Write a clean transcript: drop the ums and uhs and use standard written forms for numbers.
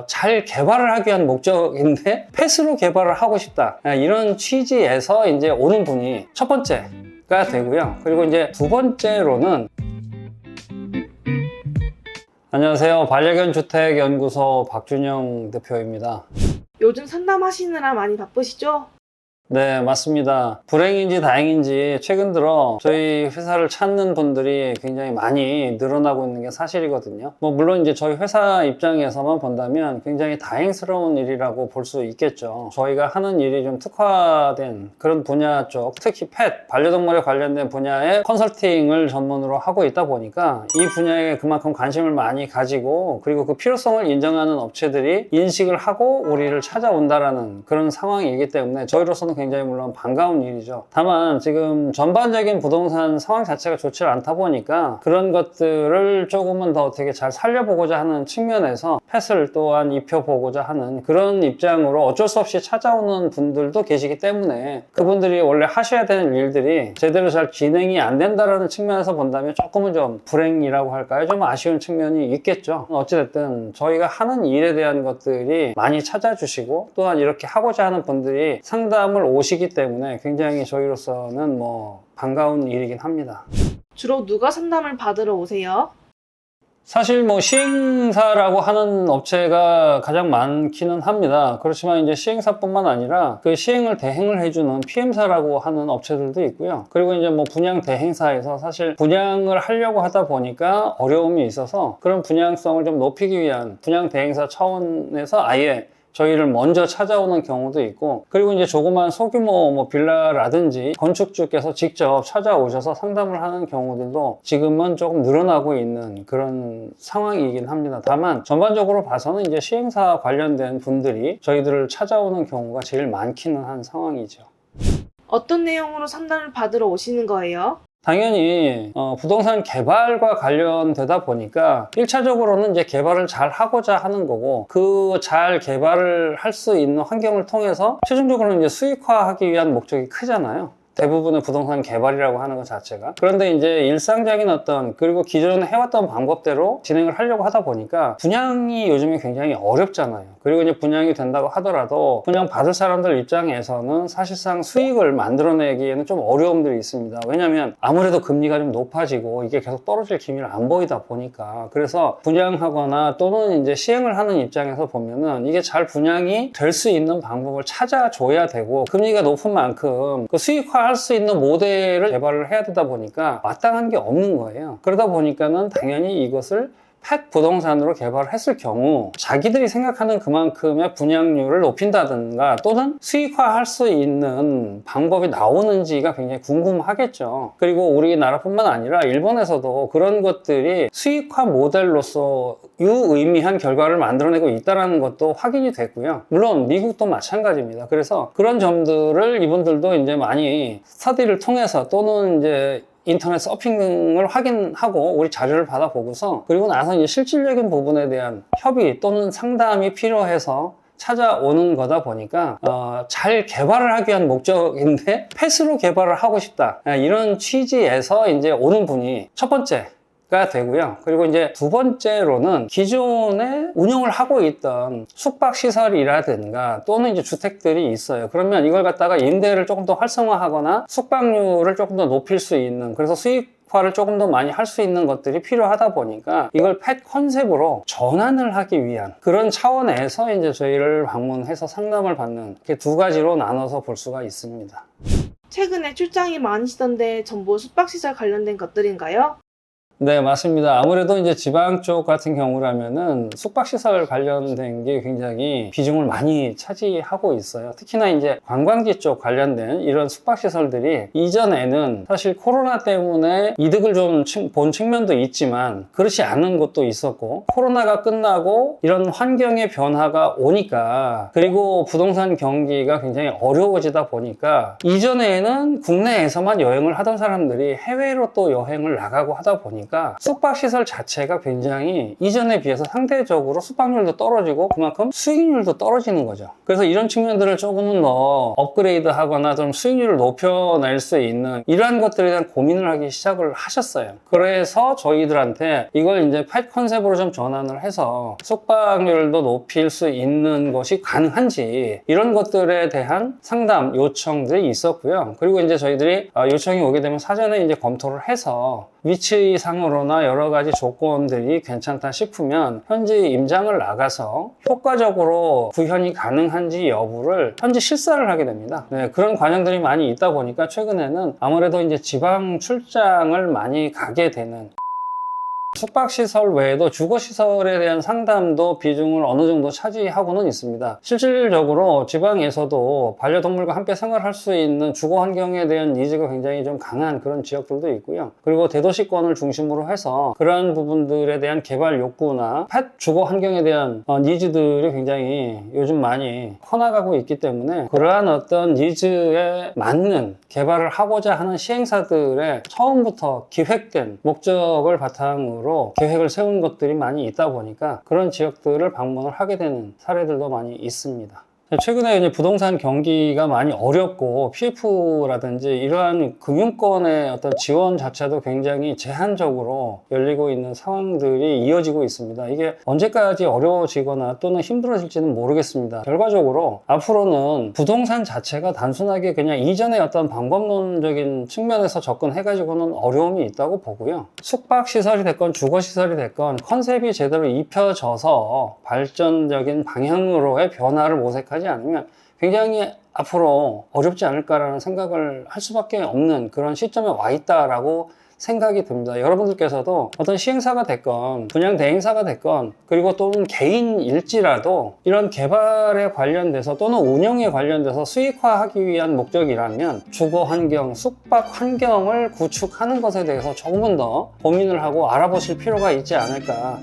잘 개발을 하기 위한 목적인데 펫으로 개발을 하고 싶다. 이런 취지에서 이제 오는 분이 첫 번째가 되고요. 그리고 이제 두 번째로는 안녕하세요. 반려견 주택연구소 박준영 대표입니다. 요즘 상담하시느라 많이 바쁘시죠? 네, 맞습니다. 불행인지 다행인지 최근 들어 저희 회사를 찾는 분들이 굉장히 많이 늘어나고 있는 게 사실이거든요. 물론 이제 저희 회사 입장에서만 본다면 굉장히 다행스러운 일이라고 볼 수 있겠죠. 저희가 하는 일이 좀 특화된 그런 분야 쪽, 특히 펫, 반려동물에 관련된 분야의 컨설팅을 전문으로 하고 있다 보니까 이 분야에 그만큼 관심을 많이 가지고 그리고 그 필요성을 인정하는 업체들이 인식을 하고 우리를 찾아온다라는 그런 상황이기 때문에 저희로서는 굉장히 물론 반가운 일이죠. 다만 지금 전반적인 부동산 상황 자체가 좋지 않다 보니까 그런 것들을 조금은 더 되게 잘 살려보고자 하는 측면에서 펫을 또한 입혀보고자 하는 그런 입장으로 어쩔 수 없이 찾아오는 분들도 계시기 때문에 그분들이 원래 하셔야 되는 일들이 제대로 잘 진행이 안 된다라는 측면에서 본다면 조금은 좀 불행이라고 할까요? 좀 아쉬운 측면이 있겠죠. 어찌됐든 저희가 하는 일에 대한 것들이 많이 찾아주시고 또한 이렇게 하고자 하는 분들이 상담을 오시기 때문에 굉장히 저희로서는 반가운 일이긴 합니다. 주로 누가 상담을 받으러 오세요? 사실 시행사라고 하는 업체가 가장 많기는 합니다. 그렇지만 이제 시행사뿐만 아니라 그 시행을 대행을 해주는 PM사라고 하는 업체들도 있고요. 그리고 이제 분양 대행사에서 사실 분양을 하려고 하다 보니까 어려움이 있어서 그런 분양성을 좀 높이기 위한 분양 대행사 차원에서 아예 저희를 먼저 찾아오는 경우도 있고, 그리고 이제 조그만 소규모 빌라라든지 건축주께서 직접 찾아오셔서 상담을 하는 경우들도 지금은 조금 늘어나고 있는 그런 상황이긴 합니다. 다만 전반적으로 봐서는 이제 시행사 관련된 분들이 저희들을 찾아오는 경우가 제일 많기는 한 상황이죠. 어떤 내용으로 상담을 받으러 오시는 거예요? 당연히 부동산 개발과 관련되다 보니까 1차적으로는 이제 개발을 잘 하고자 하는 거고, 그 잘 개발을 할 수 있는 환경을 통해서 최종적으로는 이제 수익화하기 위한 목적이 크잖아요. 대부분의 부동산 개발이라고 하는 것 자체가. 그런데 이제 일상적인 그리고 기존에 해왔던 방법대로 진행을 하려고 하다 보니까 분양이 요즘에 굉장히 어렵잖아요. 그리고 이제 분양이 된다고 하더라도 분양 받을 사람들 입장에서는 사실상 수익을 만들어내기에는 좀 어려움들이 있습니다. 왜냐하면 아무래도 금리가 좀 높아지고 이게 계속 떨어질 기미를 안 보이다 보니까. 그래서 분양하거나 또는 이제 시행을 하는 입장에서 보면은 이게 잘 분양이 될 수 있는 방법을 찾아줘야 되고, 금리가 높은 만큼 그 수익화 할 수 있는 모델을 개발을 해야 되다 보니까 마땅한 게 없는 거예요. 그러다 보니까는 당연히 이것을 펫 부동산으로 개발을 했을 경우 자기들이 생각하는 그만큼의 분양률을 높인다든가 또는 수익화할 수 있는 방법이 나오는지가 굉장히 궁금하겠죠. 그리고 우리나라뿐만 아니라 일본에서도 그런 것들이 수익화 모델로서 유의미한 결과를 만들어내고 있다는 것도 확인이 됐고요. 물론 미국도 마찬가지입니다. 그래서 그런 점들을 이분들도 이제 많이 스터디를 통해서 또는 이제 인터넷 서핑을 확인하고 우리 자료를 받아보고서, 그리고 나서 이제 실질적인 부분에 대한 협의 또는 상담이 필요해서 찾아오는 거다 보니까 잘 개발을 하기 위한 목적인데 펫으로 개발을 하고 싶다, 이런 취지에서 이제 오는 분이 첫 번째가 되고요. 그리고 이제 두 번째로는 기존에 운영을 하고 있던 숙박시설이라든가 또는 이제 주택들이 있어요. 그러면 이걸 갖다가 임대를 조금 더 활성화하거나 숙박률을 조금 더 높일 수 있는, 그래서 수익화를 조금 더 많이 할 수 있는 것들이 필요하다 보니까 이걸 펫 컨셉으로 전환을 하기 위한 그런 차원에서 이제 저희를 방문해서 상담을 받는, 이렇게 두 가지로 나눠서 볼 수가 있습니다. 최근에 출장이 많으시던데 전부 숙박시설 관련된 것들인가요? 네, 맞습니다. 아무래도 이제 지방 쪽 같은 경우라면은 숙박시설 관련된 게 굉장히 비중을 많이 차지하고 있어요. 특히나 이제 관광지 쪽 관련된 이런 숙박시설들이 이전에는 사실 코로나 때문에 이득을 좀 본 측면도 있지만 그렇지 않은 것도 있었고, 코로나가 끝나고 이런 환경의 변화가 오니까, 그리고 부동산 경기가 굉장히 어려워지다 보니까 이전에는 국내에서만 여행을 하던 사람들이 해외로 또 여행을 나가고 하다 보니까 보니까 숙박시설 자체가 굉장히 이전에 비해서 상대적으로 숙박률도 떨어지고 그만큼 수익률도 떨어지는 거죠. 그래서 이런 측면들을 조금은 더 업그레이드 하거나 좀 수익률을 높여낼 수 있는 이러한 것들에 대한 고민을 하기 시작을 하셨어요. 그래서 저희들한테 이걸 이제 펫 컨셉으로 좀 전환을 해서 숙박률도 높일 수 있는 것이 가능한지 이런 것들에 대한 상담 요청들이 있었고요. 그리고 이제 저희들이 요청이 오게 되면 사전에 이제 검토를 해서 위치상으로나 여러 가지 조건들이 괜찮다 싶으면 현지 임장을 나가서 효과적으로 구현이 가능한지 여부를 현지 실사를 하게 됩니다. 네, 그런 과정들이 많이 있다 보니까 최근에는 아무래도 이제 지방 출장을 많이 가게 되는 숙박시설 외에도 주거시설에 대한 상담도 비중을 어느 정도 차지하고는 있습니다. 실질적으로 지방에서도 반려동물과 함께 생활할 수 있는 주거 환경에 대한 니즈가 굉장히 좀 강한 그런 지역들도 있고요. 그리고 대도시권을 중심으로 해서 그러한 부분들에 대한 개발 욕구나 펫 주거 환경에 대한 니즈들이 굉장히 요즘 많이 커나가고 있기 때문에 그러한 어떤 니즈에 맞는 개발을 하고자 하는 시행사들의 처음부터 기획된 목적을 바탕으로 계획을 세운 것들이 많이 있다 보니까 그런 지역들을 방문을 하게 되는 사례들도 많이 있습니다. 최근에 이제 부동산 경기가 많이 어렵고 PF라든지 이러한 금융권의 어떤 지원 자체도 굉장히 제한적으로 열리고 있는 상황들이 이어지고 있습니다. 이게 언제까지 어려워지거나 또는 힘들어질지는 모르겠습니다. 결과적으로 앞으로는 부동산 자체가 단순하게 그냥 이전의 어떤 방법론적인 측면에서 접근해가지고는 어려움이 있다고 보고요. 숙박시설이 됐건 주거시설이 됐건 컨셉이 제대로 입혀져서 발전적인 방향으로의 변화를 모색하지 않으면 굉장히 앞으로 어렵지 않을까라는 생각을 할 수밖에 없는 그런 시점에 와 있다라고 생각이 듭니다. 여러분들께서도 어떤 시행사가 됐건 분양 대행사가 됐건 그리고 또는 개인일지라도 이런 개발에 관련돼서 또는 운영에 관련돼서 수익화하기 위한 목적이라면 주거 환경, 숙박 환경을 구축하는 것에 대해서 조금은 더 고민을 하고 알아보실 필요가 있지 않을까.